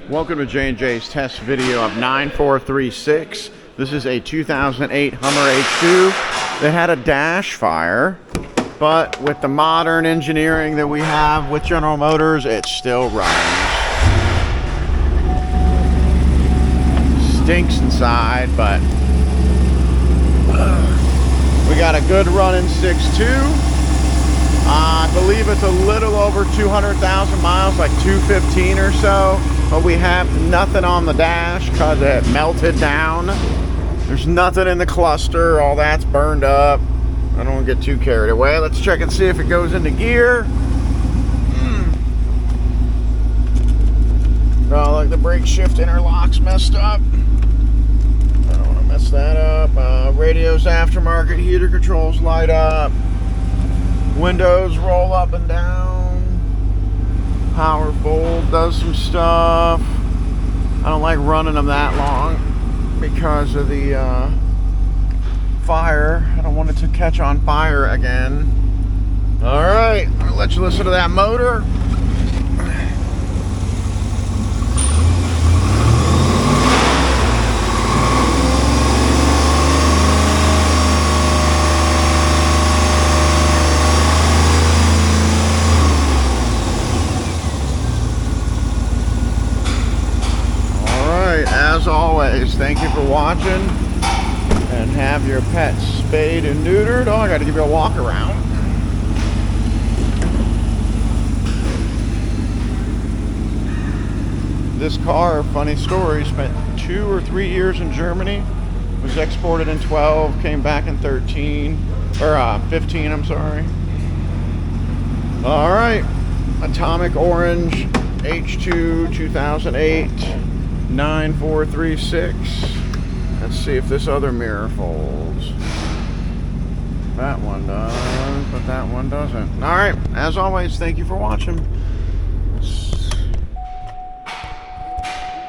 Welcome to J&J's test video of 9436. This is a 2008 Hummer H2 that had a dash fire, but with the modern engineering that we have with General Motors, it still runs. Stinks inside, but we got a good running 6.2. I believe it's a little over 200,000 miles, like 215 or so. But we have nothing on the dash because it melted down. There's nothing in the cluster. All that's burned up. I don't want to get too carried away. Let's check and see if it goes into gear. Oh, look, the brake shift interlock's messed up. I don't want to mess that up. Radio's aftermarket. Heater controls light up. Windows roll up and down. Power fold does some stuff. I don't like running them that long because of the fire. I don't want it to catch on fire again. All right, I'll let you listen to that motor. As always, thank you for watching, and have your pets spayed and neutered. Oh, I got to give you a walk around. This car, funny story, spent 2 or 3 years in Germany, was exported in 12, came back in 13, or 15, I'm sorry. All right, Atomic Orange H2 2008. 9436. Let's see if this other mirror folds. That one does, but that one doesn't. All right, as always, thank you for watching.